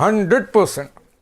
100%।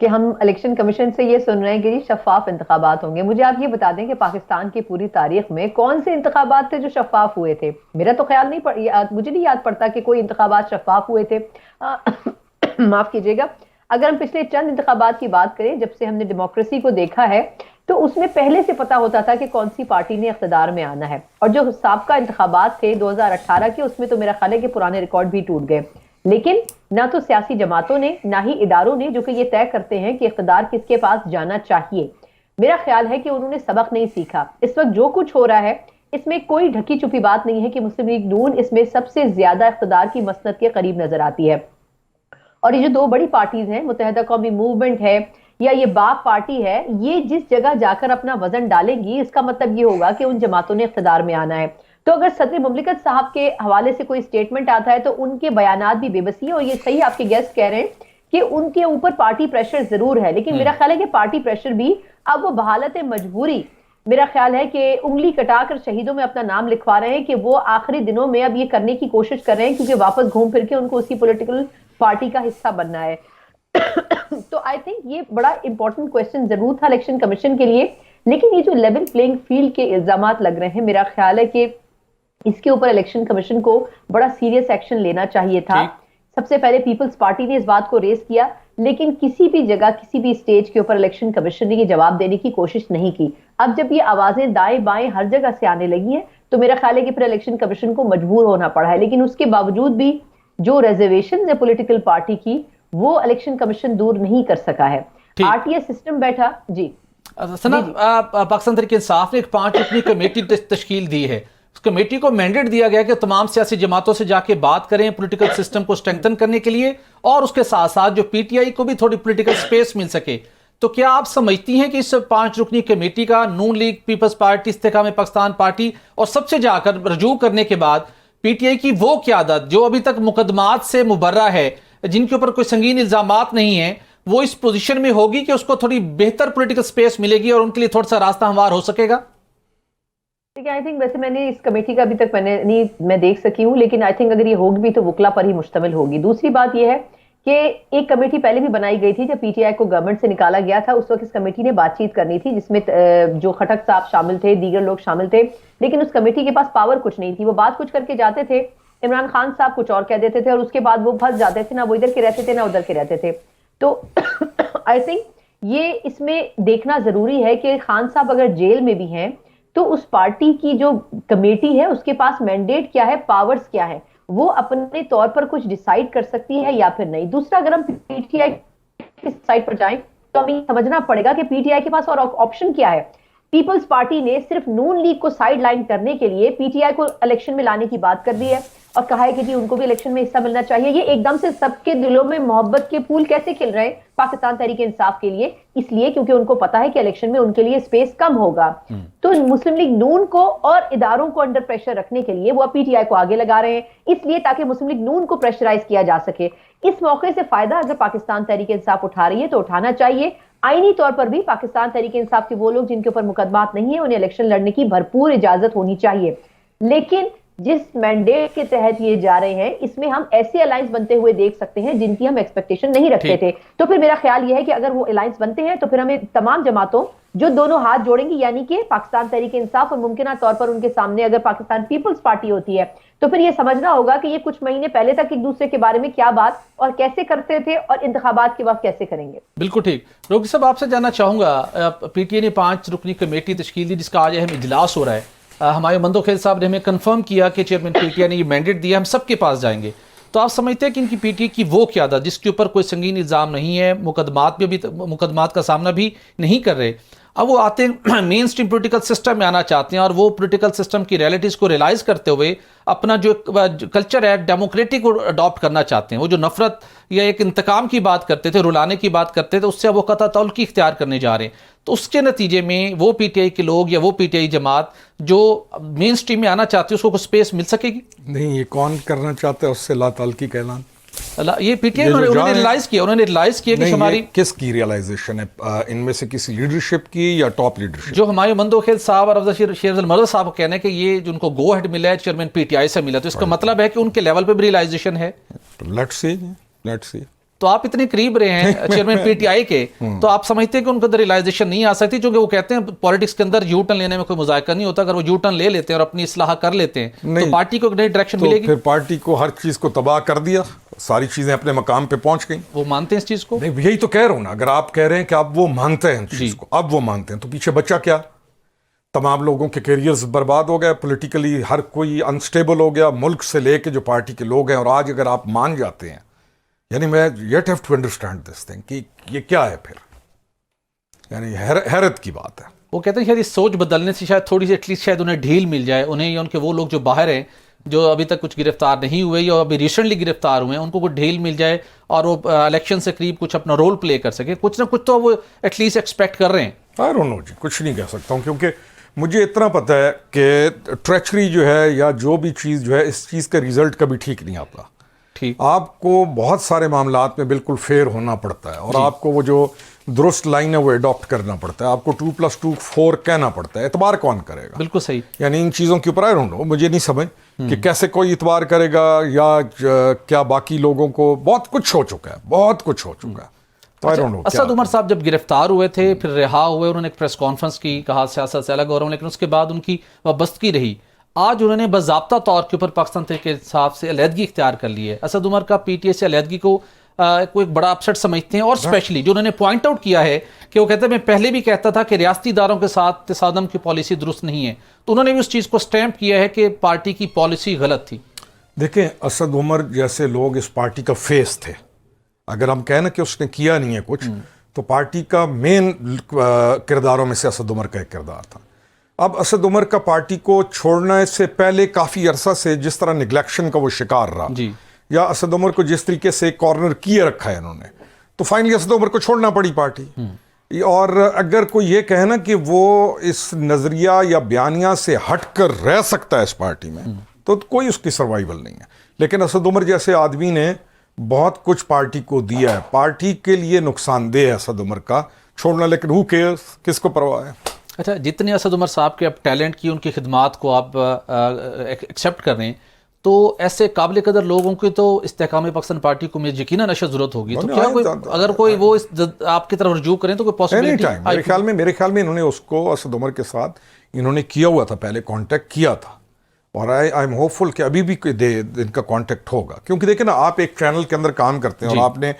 کہ ہم election commission سے یہ سن رہے ہیں کہ شفاف انتخابات ہوں گے. مجھے آپ یہ بتا دیں کہ پاکستان کی پوری تاریخ میں کون سے انتخابات تھے جو شفاف ہوئے تھے؟ میرا تو خیال نہیں مجھے نہیں یاد پڑتا کہ کوئی انتخابات شفاف ہوئے تھے. معاف کیجیے گا. اگر ہم پچھلے چند انتخابات کی بات کریں جب سے ہم نے ڈیموکریسی کو دیکھا ہے تو اس میں پہلے سے پتا ہوتا تھا کہ کون سی پارٹی نے اقتدار میں آنا ہے. اور جو سابقہ انتخابات تھے 2018 کے، اس میں تو میرا خیال ہے کہ پرانے ریکارڈ بھی ٹوٹ گئے. لیکن نہ تو سیاسی جماعتوں نے نہ ہی اداروں نے جو کہ یہ طے کرتے ہیں کہ اقتدار کس کے پاس جانا چاہیے، میرا خیال ہے کہ انہوں نے سبق نہیں سیکھا. اس وقت جو کچھ ہو رہا ہے اس میں کوئی ڈھکی چھپی بات نہیں ہے کہ مسلم لیگ نون اس میں سب سے زیادہ اقتدار کی مسند کے قریب نظر آتی ہے. اور یہ جو دو بڑی پارٹیز ہیں، متحدہ قومی موومنٹ ہے یا یہ باپ پارٹی ہے، یہ جس جگہ جا کر اپنا وزن ڈالیں گی اس کا مطلب یہ ہوگا کہ ان جماعتوں نے اقتدار میں آنا ہے. تو اگر صدر مملکت صاحب کے حوالے سے کوئی سٹیٹمنٹ آتا ہے تو ان کے بیانات بھی بے بسی ہیں. اور یہ صحیح آپ کے گیسٹ کہہ رہے ہیں کہ ان کے اوپر پارٹی پریشر ضرور ہے، لیکن میرا خیال ہے کہ پارٹی پریشر بھی اب وہ بحالت مجبوری، میرا خیال ہے کہ انگلی کٹا کر شہیدوں میں اپنا نام لکھوا رہے ہیں کہ وہ آخری دنوں میں اب یہ کرنے کی کوشش کر رہے ہیں کیونکہ واپس گھوم پھر کے ان کو اسی پولیٹیکل پارٹی کا حصہ بننا ہے. تو آئی تھنک یہ بڑا امپورٹنٹ کویسچن ضرور تھا الیکشن کمیشن کے لیے. لیکن یہ جو لیول پلینگ فیلڈ کے الزامات لگ رہے ہیں، میرا خیال ہے کہ اس کے اوپر الیکشن کمیشن کو بڑا سیریس ایکشن لینا چاہیے تھا. سب سے پہلے پیپلز پارٹی نے اس بات کو ریز کیا، لیکن کسی بھی جگہ کسی بھی سٹیج کے اوپر الیکشن کمیشن نے یہ جواب دینے کی کوشش نہیں کی. اب جب یہ آوازیں دائیں بائیں ہر جگہ سے آنے لگی ہیں تو میرا خیال ہے کہ پھر الیکشن کمیشن کو مجبور ہونا پڑا ہے. لیکن اس کے باوجود بھی جو ریزرویشنز ہیں پولیٹیکل پارٹی کی وہ الیکشن کمیشن دور نہیں کر سکا ہے. آر ٹی ایس سسٹم بیٹھا. جی سنا پاکستان تحریک انصاف نے ایک 5 رکنی کمیٹی تشکیل دی ہے. اس کمیٹی کو مینڈیٹ دیا گیا کہ تمام سیاسی جماعتوں سے جا کے بات کریں پولیٹیکل سسٹم کو اسٹرینگتھن کرنے کے لیے، اور اس کے ساتھ ساتھ جو پی ٹی آئی کو بھی تھوڑی پولیٹیکل سپیس مل سکے. تو کیا آپ سمجھتی ہیں کہ اس 5 رکنی کمیٹی کا نون لیگ، پیپلز پارٹی، استحکام پاکستان پارٹی اور سب سے جا کر رجوع کرنے کے بعد پی ٹی آئی کی وہ قیادت جو ابھی تک مقدمات سے مبرہ ہے، جن کے اوپر کوئی سنگین الزامات نہیں ہیں، وہ اس پوزیشن میں ہوگی کہ اس کو تھوڑی بہتر پولیٹیکل سپیس ملے گی اور ان کے لیے تھوڑا سا راستہ ہموار ہو سکے گا؟ آئی تھنک ویسے میں نے اس کمیٹی کا ابھی تک میں دیکھ سکی ہوں، لیکن آئی تھنک اگر یہ ہوگی بھی تو وکلا پر ہی مشتمل ہوگی. دوسری بات یہ ہے کہ ایک کمیٹی پہلے بھی بنائی گئی تھی جب پی ٹی آئی کو گورنمنٹ سے نکالا گیا تھا. اس وقت اس کمیٹی نے بات چیت کرنی تھی جس میں جو خٹک صاحب شامل تھے، دیگر لوگ شامل تھے، لیکن اس کمیٹی کے پاس پاور کچھ نہیں تھی. وہ بات کچھ کر کے جاتے تھے، عمران خان صاحب کچھ اور کہہ دیتے تھے اور اس کے بعد وہ پھنس جاتے تھے، نہ وہ ادھر کے رہتے تھے نہ ادھر کے رہتے تھے. تو آئی تھنک یہ اس میں دیکھنا ضروری ہے کہ خان صاحب اگر جیل میں بھی ہیں تو اس پارٹی کی جو کمیٹی ہے اس کے پاس مینڈیٹ کیا ہے، پاورز کیا ہے، وہ اپنے طور پر کچھ ڈیسائیڈ کر سکتی ہے یا پھر نہیں. دوسرا، اگر ہم پی ٹی آئی کی سائڈ پر جائیں تو ہمیں سمجھنا پڑے گا کہ پی ٹی آئی کے پاس اور آپشن کیا ہے. پیپلز پارٹی نے صرف نون لیگ کو سائیڈ لائن کرنے کے لیے پی ٹی آئی کو الیکشن میں لانے کی بات کر دی ہے اور کہا ہے کہ جی ان کو بھی الیکشن میں حصہ ملنا چاہیے. یہ ایک دم سے سب کے دلوں میں محبت کے پھول کیسے کھل رہے ہیں پاکستان تحریک انصاف کے لیے؟ اس لیے کیونکہ ان کو پتا ہے کہ الیکشن میں ان کے لیے سپیس کم ہوگا. تو مسلم لیگ نون کو اور اداروں کو انڈر پریشر رکھنے کے لیے وہ پی ٹی آئی کو آگے لگا رہے ہیں، اس لیے تاکہ مسلم لیگ نون کو پریشرائز کیا جا سکے. اس موقع سے فائدہ اگر پاکستان تحریک انصاف اٹھا رہی ہے تو اٹھانا چاہیے. آئینی طور پر بھی پاکستان تحریک انصاف کے وہ لوگ جن کے اوپر مقدمات نہیں ہیں انہیں الیکشن لڑنے کی بھرپور اجازت ہونی چاہیے. لیکن جس مینڈیٹ کے تحت یہ جا رہے ہیں اس میں ہم ایسے الائنس بنتے ہوئے دیکھ سکتے ہیں جن کی ہم ایکسپیکٹیشن نہیں رکھتے تھے. تو پھر میرا خیال یہ ہے کہ اگر وہ الائنس بنتے ہیں تو پھر ہمیں تمام جماعتوں جو دونوں ہاتھ جوڑیں گی، یعنی کہ پاکستان تحریک انصاف اور ممکنہ طور پر ان کے سامنے اگر پاکستان پیپلز پارٹی ہوتی ہے تو پھر یہ سمجھنا ہوگا کہ یہ کچھ مہینے پہلے تک ایک دوسرے کے بارے میں کیا بات اور کیسے کرتے تھے اور انتخابات کے وقت کیسے کریں گے. بالکل ٹھیک. روکی صاحب آپ سے جاننا چاہوں گا، پی ٹی آئی نے 5 رکنی کمیٹی تشکیل دی جس کا آج اہم اجلاس ہو رہا ہے. ہمارے مندوخیل صاحب نے ہمیں کنفرم کیا کہ چیئرمین پی ٹی آئی نے یہ مینڈیٹ دیا ہم سب کے پاس جائیں گے. تو آپ سمجھتے ہیں کہ ان کی پی ٹی آئی کی وہ قیادت جس کے اوپر کوئی سنگین الزام نہیں ہے، مقدمات کا سامنا بھی نہیں کر رہے، اب وہ آتے ہیں مین اسٹریم پولیٹیکل سسٹم میں آنا چاہتے ہیں اور وہ پولیٹیکل سسٹم کی ریئلٹیز کو ریلائز کرتے ہوئے اپنا جو کلچر ہے ڈیموکریٹک کو اڈاپٹ کرنا چاہتے ہیں. وہ جو نفرت یا ایک انتقام کی بات کرتے تھے، رلانے کی بات کرتے تھے، اس سے وہ قطع تعلقی اختیار کرنے جا رہے ہیں. تو اس کے نتیجے میں وہ پی ٹی آئی کے لوگ یا وہ پی ٹی آئی جماعت جو مین اسٹریم میں آنا چاہتی ہے اس کو کوئی سپیس مل سکے گی؟ نہیں، یہ کون کرنا چاہتا ہے اس سے لا تعلقی کا اعلان؟ یہ پی ٹی آئی انہوں نے ریلائز کیا کہ ہماری کس کی ریئلائزیشن ہے؟ ان میں سے کسی لیڈرشپ کی یا ٹاپ لیڈرشپ؟ جو ہمارے مندوخیل صاحب اور افضل شیر مرزا صاحب کو کہنا ہے کہ یہ جن کو گو ہیڈ ملا ہے چیئرمین پی ٹی آئی سے ملا، تو اس کا مطلب ہے کہ ان کے لیول پہ بھی ریلائزیشن ہے. Let's see. تو آپ اتنے قریب رہے ہیں چیئرمین پی ٹی آئی کے, تو آپ سمجھتے ہیں کہ ان کے اندر ریلائزیشن نہیں آ سکتی, چونکہ وہ کہتے ہیں پالیٹکس کے اندر یو ٹرن لینے میں کوئی مذائقہ نہیں ہوتا, اگر وہ یو ٹرن لے لیتے ہیں اور اپنی اصلاح کر لیتے ہیں تو پارٹی کو ایک نئی ڈائریکشن ملے گی. پھر پارٹی کو ہر چیز کو تباہ کر دیا, ساری چیزیں اپنے مقام پہ پہنچ گئیں. وہ مانتے ہیں اس چیز کو؟ نہیں, یہی تو کہہ رہا ہوں نا, اگر آپ کہہ رہے ہیں کہ اب وہ مانتے ہیں اس چیز کو, اب وہ مانتے ہیں, تو پیچھے بچہ کیا؟ تمام لوگوں کے کیریئرز برباد ہو گئے, پولیٹیکلی ہر کوئی انسٹیبل ہو گیا, ملک سے لے کے جو پارٹی کے لوگ ہیں. اور آج اگر آپ مان جاتے ہیں, یعنی میں yet have to understand this thing کہ یہ کیا ہے پھر, یعنی حیرت کی بات ہے. وہ کہتے ہیں شاید اس سوچ بدلنے سے شاید تھوڑی سی ایٹ لیسٹ شاید انہیں ڈھیل مل جائے, انہیں یا ان کے وہ لوگ جو باہر ہیں جو ابھی تک کچھ گرفتار نہیں ہوئے یا ابھی ریسنٹلی گرفتار ہوئے ہیں, ان کو کوئی ڈھیل مل جائے اور وہ الیکشن سے قریب کچھ اپنا رول پلے کر سکے. کچھ نہ کچھ تو وہ ایٹ لیسٹ ایکسپیکٹ کر رہے ہیں. آئی ڈونٹ نو جی, کچھ نہیں کہہ سکتا ہوں, کیونکہ مجھے اتنا پتہ ہے کہ ٹریچری جو ہے یا جو بھی چیز جو ہے, اس چیز کا ریزلٹ کبھی ٹھیک نہیں آتا. آپ کو بہت سارے معاملات میں بالکل فیئر ہونا پڑتا ہے, اور آپ کو وہ جو درست لائن ہے وہ اڈاپٹ کرنا پڑتا ہے, آپ کو 2+2 4 کہنا پڑتا ہے. اعتبار کون کرے گا؟ بالکل صحیح. یعنی ان چیزوں کے اوپر آئی ڈونٹ نو, مجھے نہیں سمجھ کہ کیسے کوئی اعتبار کرے گا, یا کیا باقی لوگوں کو بہت کچھ ہو چکا ہے, بہت کچھ ہو چکا ہے. اسد عمر صاحب جب گرفتار ہوئے تھے, پھر رہا ہوئے, انہوں نے ایک پریس کانفرنس کی, کہا سیاست سے الگ ہو رہا ہوں, لیکن اس کے بعد ان کی وابستگی رہی. آج انہوں نے باضابطہ طور کے اوپر پاکستان تحریک انصاف سے علیحدگی اختیار کر لی ہے. اسد عمر کا پی ٹی آئی سے علیحدگی کو ایک بڑا اپسٹ سمجھتے ہیں, اور اسپیشلی جو انہوں نے پوائنٹ آؤٹ کیا ہے کہ وہ کہتے ہیں میں پہلے بھی کہتا تھا کہ ریاستی اداروں کے ساتھ تصادم کی پالیسی درست نہیں ہے, تو انہوں نے بھی اس چیز کو سٹیمپ کیا ہے کہ پارٹی کی پالیسی غلط تھی. دیکھیں, اسد عمر جیسے لوگ اس پارٹی کا فیس تھے, اگر ہم کہیں نا کہ اس نے کیا نہیں ہے کچھ, تو پارٹی کا مین کرداروں میں سے اسد عمر کا ایک کردار تھا. اب اسد عمر کا پارٹی کو چھوڑنے سے پہلے کافی عرصہ سے جس طرح نگلیکشن کا وہ شکار رہا, یا اسد عمر کو جس طریقے سے کارنر کیے رکھا ہے انہوں نے, تو فائنلی اسد عمر کو چھوڑنا پڑی پارٹی. اور اگر کوئی یہ کہے نا کہ وہ اس نظریہ یا بیانیہ سے ہٹ کر رہ سکتا ہے اس پارٹی میں, تو کوئی اس کی سروائیول نہیں ہے. لیکن اسد عمر جیسے آدمی نے بہت کچھ پارٹی کو دیا ہے, پارٹی کے لیے نقصان دہ ہے اسد عمر کا چھوڑنا, لیکن ہو کیئرز, کس کو پرواہ ہے. اچھا, جتنے اسد عمر صاحب کے اب ٹیلنٹ کی, ان کی خدمات کو آپ ایکسیپٹ کر رہے ہیں, تو ایسے قابل قدر لوگوں کی تو استحکام پاکستان پارٹی کو مجھے یقیناً اشد ضرورت ہوگی. تو کیا کوئی اگر کوئی وہ آپ کی طرف رجوع کریں تو کوئی پاسبلٹی؟ میرے خیال میں انہوں نے اس کو اسد عمر کے ساتھ انہوں نے کیا ہوا تھا, پہلے کانٹیکٹ کیا تھا, اور آئی ایم ہوپ فل کہ ابھی بھی ان کا کانٹیکٹ ہوگا. کیونکہ دیکھیں نا, آپ ایک چینل کے اندر کام کرتے ہیں, اور آپ نے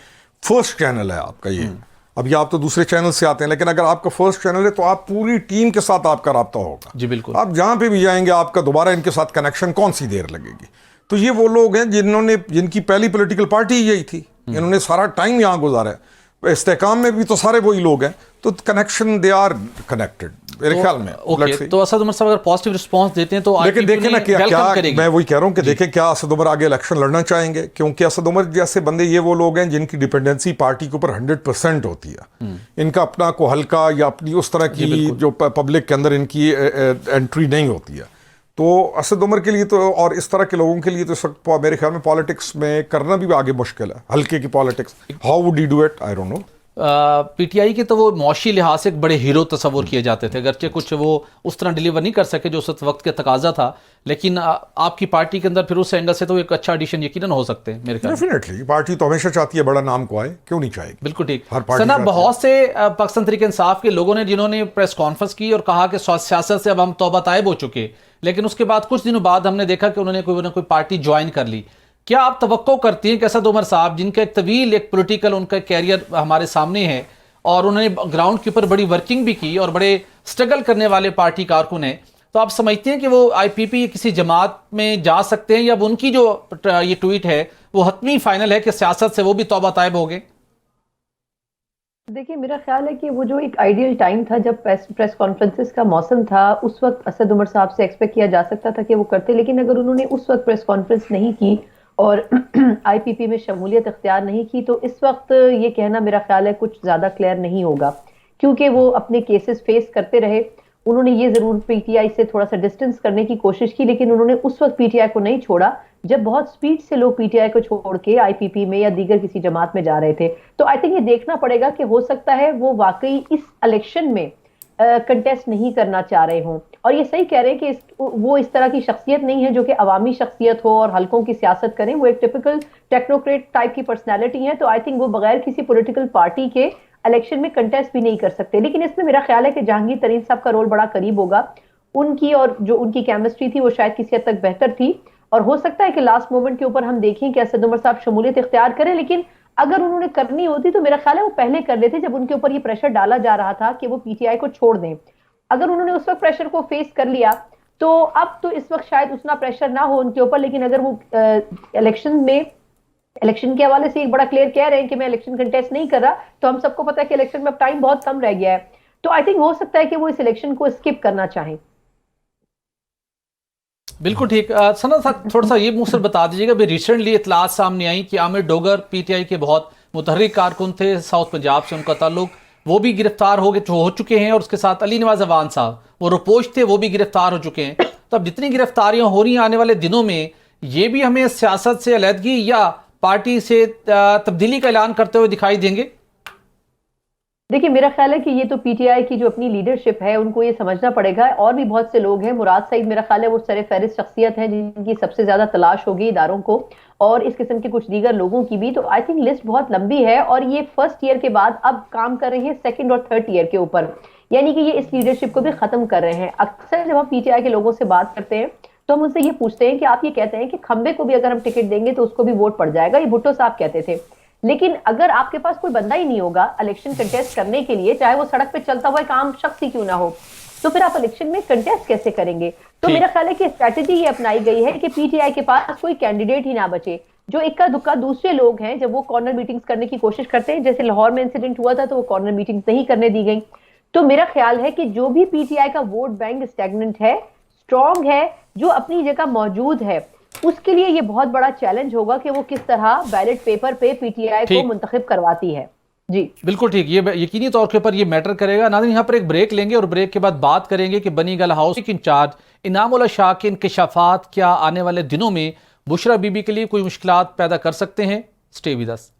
فرسٹ چینل ہے آپ کا یہ, ابھی آپ تو دوسرے چینل سے آتے ہیں, لیکن اگر آپ کا فرسٹ چینل ہے تو آپ پوری ٹیم کے ساتھ آپ کا رابطہ ہوگا. جی بالکل. آپ جہاں پہ بھی جائیں گے آپ کا دوبارہ ان کے ساتھ کنیکشن کون سی دیر لگے گی. تو یہ وہ لوگ ہیں جن کی پہلی پولیٹیکل پارٹی یہی تھی, انہوں نے سارا ٹائم یہاں گزارا ہے. استحکام میں بھی تو سارے وہی لوگ ہیں, تو کنیکشن دے آر کنیکٹڈ میرے خیال میں. تو اسد عمر صاحب اگر پازیٹیو رسپانس دیتے ہیں تو لیکن دیکھیں نا کیا میں وہی کہہ رہا ہوں کہ دیکھیں کیا اسد عمر آگے الیکشن لڑنا چاہیں گے, کیونکہ اسد عمر جیسے بندے یہ وہ لوگ ہیں جن کی ڈیپینڈنسی پارٹی کے اوپر 100% ہوتی ہے. ان کا اپنا کو حلقہ یا اپنی اس طرح کی جو پبلک کے اندر ان کی انٹری نہیں ہوتی ہے. تو اسد عمر کے لیے تو, اور اس طرح کے لوگوں کے لیے تو اس وقت میرے خیال میں پالیٹکس میں کرنا بھی آگے مشکل ہے, ہلکے کی politics. How would you do it, I don't know. PTI کے تو وہ معاشی لحاظ سے ایک بڑے ہیرو تصور کیے جاتے تھے, اگرچہ کچھ وہ اس طرح ڈیلیور نہیں کر سکے جو اس وقت کے تقاضا تھا, لیکن آپ کی پارٹی کے اندر پھر اس اینگل سے تو ایک اچھا ایڈیشن یقیناً ہو سکتے ہیں میرے خیال میں. ڈیفینیٹلی پارٹی تو ہمیشہ چاہتی ہے بڑا نام کو آئے, کیوں نہیں چاہے گی. بالکل ٹھیک. سنا بہت سے پاکستان تحریک انصاف کے لوگوں نے جنہوں نے پریس کانفرنس کی اور کہا کہ سیاست سے اب ہم توبہ طائب ہو چکے, لیکن اس کے بعد کچھ دنوں بعد ہم نے دیکھا کہ انہوں نے کوئی نہ کوئی پارٹی جوائن کر لی. کیا آپ توقع کرتی ہیں کہ اسد عمر صاحب, جن کا ایک طویل ایک پولیٹیکل ان کا کیریئر ہمارے سامنے ہے, اور انہوں نے گراؤنڈ کے اوپر بڑی ورکنگ بھی کی اور بڑے سٹرگل کرنے والے پارٹی کارکن ہیں, تو آپ سمجھتے ہیں کہ وہ آئی پی پی کسی جماعت میں جا سکتے ہیں, یا ان کی جو یہ ٹویٹ ہے وہ حتمی فائنل ہے کہ سیاست سے وہ بھی توبہ طائب ہو گئے؟ دیکھیے, میرا خیال ہے کہ وہ جو ایک آئیڈیل ٹائم تھا جب پریس کانفرنسز کا موسم تھا, اس وقت اسد عمر صاحب سے ایکسپیکٹ کیا جا سکتا تھا کہ وہ کرتے, لیکن اگر انہوں نے اس وقت پریس کانفرنس نہیں کی اور آئی پی پی میں شمولیت اختیار نہیں کی, تو اس وقت یہ کہنا میرا خیال ہے کچھ زیادہ کلیئر نہیں ہوگا, کیونکہ وہ اپنے کیسز فیس کرتے رہے. انہوں نے یہ ضرور پی ٹی آئی سے تھوڑا سا ڈسٹنس کرنے کی کوشش کی, لیکن انہوں نے اس وقت پی ٹی آئی کو نہیں چھوڑا جب بہت سپیڈ سے لوگ پی ٹی آئی کو چھوڑ کے آئی پی پی میں یا دیگر کسی جماعت میں جا رہے تھے. تو آئی تھنک یہ دیکھنا پڑے گا کہ ہو سکتا ہے وہ واقعی اس الیکشن میں کنٹیسٹ نہیں کرنا چاہ رہے ہوں. اور یہ صحیح کہہ رہے ہیں کہ وہ اس طرح کی شخصیت نہیں ہے جو کہ عوامی شخصیت ہو اور حلقوں کی سیاست کریں. وہ ایک ٹپیکل ٹیکنوکریٹ ٹائپ کی پرسنالٹی ہے, تو آئی تھنک وہ بغیر کسی پولیٹیکل پارٹی کے الیکشن میں کنٹیسٹ بھی نہیں کر سکتے. لیکن اس میں میرا خیال ہے کہ جہانگیر ترین صاحب کا رول بڑا قریب ہوگا. ان کی اور جو ان کی کیمسٹری تھی وہ شاید کسی حد تک بہتر تھی, اور ہو سکتا ہے کہ لاسٹ مومنٹ کے اوپر ہم دیکھیں کہ اسد عمر صاحب شمولیت اختیار کریں. لیکن اگر انہوں نے کرنی ہوتی تو میرا خیال ہے وہ پہلے کر لیتے, جب ان کے اوپر یہ پریشر ڈالا جا رہا تھا کہ وہ پی ٹی آئی کو چھوڑ دیں. اگر انہوں نے اس وقت پریشر کو فیس کر لیا تو اب تو اس وقت شاید اتنا پریشر نہ ہو ان کے اوپر. لیکن اگر وہ الیکشن کے حوالے سے ایک بڑا کلیئر کہہ رہے ہیں کہ میں الیکشن کنٹیسٹ نہیں کر رہا, تو ہم سب کو پتا ہے کہ الیکشن میں اب ٹائم بہت کم رہ گیا ہے. تو آئی تھنک ہو سکتا ہے کہ وہ اس الیکشن کو اسکپ کرنا چاہیں. بالکل ٹھیک. سند صاحب تھوڑا سا یہ مختصر بتا دیجیے گا, ابھی ریسنٹلی اطلاعات سامنے آئی کہ عامر ڈوگر پی ٹی آئی کے بہت متحرک کارکن تھے, ساؤتھ پنجاب سے ان کا تعلق, وہ بھی گرفتار ہو چکے ہیں, اور اس کے ساتھ علی نواز اوان صاحب وہ روپوش تھے, وہ بھی گرفتار ہو چکے ہیں. تو اب جتنی گرفتاریاں ہو رہی ہیں آنے والے دنوں میں, یہ بھی ہمیں سیاست سے علیحدگی یا پارٹی سے تبدیلی کا اعلان کرتے ہوئے دکھائی دیں گے؟ دیکھیے میرا خیال ہے کہ یہ تو پی ٹی آئی کی جو اپنی لیڈرشپ ہے ان کو یہ سمجھنا پڑے گا. اور بھی بہت سے لوگ ہیں, مراد سعید میرا خیال ہے وہ سر فہرست شخصیت ہیں جن کی سب سے زیادہ تلاش ہوگی اداروں کو, اور اس قسم کے کچھ دیگر لوگوں کی بھی. تو آئی تھنک لسٹ بہت لمبی ہے, اور یہ فرسٹ ایئر کے بعد اب کام کر رہے ہیں سیکنڈ اور تھرڈ ایئر کے اوپر, یعنی کہ یہ اس لیڈرشپ کو بھی ختم کر رہے ہیں. اکثر جب ہم پی ٹی آئی کے لوگوں سے بات کرتے ہیں تو ہم ان سے یہ پوچھتے ہیں کہ آپ یہ کہتے ہیں کہ کھمبے کو بھی اگر ہم ٹکٹ دیں گے تو اس کو بھی ووٹ پڑ جائے گا, یہ بھٹو صاحب کہتے تھے. لیکن اگر آپ کے پاس کوئی بندہ ہی نہیں ہوگا الیکشن کنٹیسٹ کرنے کے لیے, چاہے وہ سڑک پہ چلتا ہوا ایک عام شخص ہی کیوں نہ ہو, تو پھر آپ الیکشن میں کنٹیسٹ کیسے کریں گے؟ تو میرا خیال ہے کہ اسٹریٹجی یہ اپنائی گئی ہے کہ پی ٹی آئی کے پاس کوئی کینڈیڈیٹ ہی نہ بچے. جو اکا دکا دوسرے لوگ ہیں جب وہ کارنر میٹنگز کرنے کی کوشش کرتے ہیں, جیسے لاہور میں انسیڈنٹ ہوا تھا تو وہ کارنر میٹنگز نہیں کرنے دی گئی. تو میرا خیال ہے کہ جو بھی پی ٹی آئی کا ووٹ بینک اسٹیگننٹ ہے, اسٹرانگ ہے, جو اپنی جگہ موجود ہے, اس کے لیے یہ بہت بڑا چیلنج ہوگا کہ وہ کس طرح بیلٹ پیپر پہ پی ٹی آئی کو منتخب کرواتی ہے. جی بالکل ٹھیک, یہ یقینی طور کے اوپر یہ میٹر کرے گا. ناظرین یہاں پر ایک بریک لیں گے, اور بریک کے بعد بات کریں گے کہ بنی گل ہاؤس انچارج انعام اللہ شاہ کے انکشافات کیا آنے والے دنوں میں بشرا بی بی کے لیے کوئی مشکلات پیدا کر سکتے ہیں. Stay with us.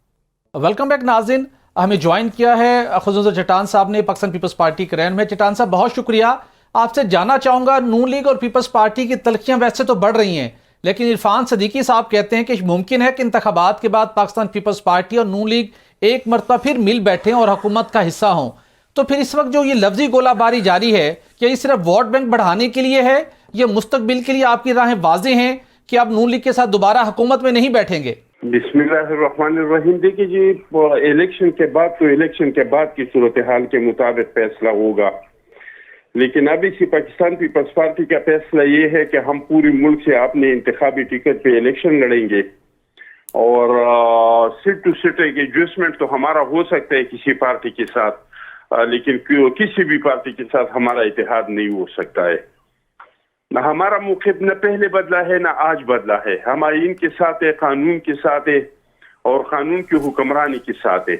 Welcome back ناظرین, ہمیں جوائن کیا ہے خزوزر چٹان صاحب نے, پاکستان پیپلز پارٹی کے رہنما. چٹان صاحب بہت شکریہ. آپ سے جاننا چاہوں گا, نون لیگ اور پیپلز پارٹی کی تلخیاں ویسے تو بڑھ رہی ہیں, لیکن عرفان صدیقی صاحب کہتے ہیں کہ ممکن ہے کہ انتخابات کے بعد پاکستان پیپلز پارٹی اور نون لیگ ایک مرتبہ پھر مل بیٹھیں اور حکومت کا حصہ ہوں. تو پھر اس وقت جو یہ لفظی گولہ باری جاری ہے, کیا یہ صرف ووٹ بینک بڑھانے کے لیے ہے, یا مستقبل کے لیے آپ کی راہیں واضح ہیں کہ آپ نون لیگ کے ساتھ دوبارہ حکومت میں نہیں بیٹھیں گے؟ بسم اللہ الرحمن الرحیم. دیکھیے جی, الیکشن کے بعد تو الیکشن کے بعد کی صورتحال کے مطابق فیصلہ ہوگا, لیکن ابھی سے پاکستان پیپلز پارٹی کا فیصلہ یہ ہے کہ ہم پوری ملک سے اپنے انتخابی ٹکٹ پہ الیکشن لڑیں گے, اور سیٹ ٹو سیٹ ایک ایڈجسٹمنٹ تو ہمارا ہو سکتا ہے کسی پارٹی کے ساتھ, لیکن کسی بھی پارٹی کے ساتھ ہمارا اتحاد نہیں ہو سکتا ہے. نہ ہمارا موقف نہ پہلے بدلا ہے نہ آج بدلا ہے. ہم آئین کے ساتھ ہے, قانون کے ساتھ ہے, اور قانون کی حکمرانی کے ساتھ ہے.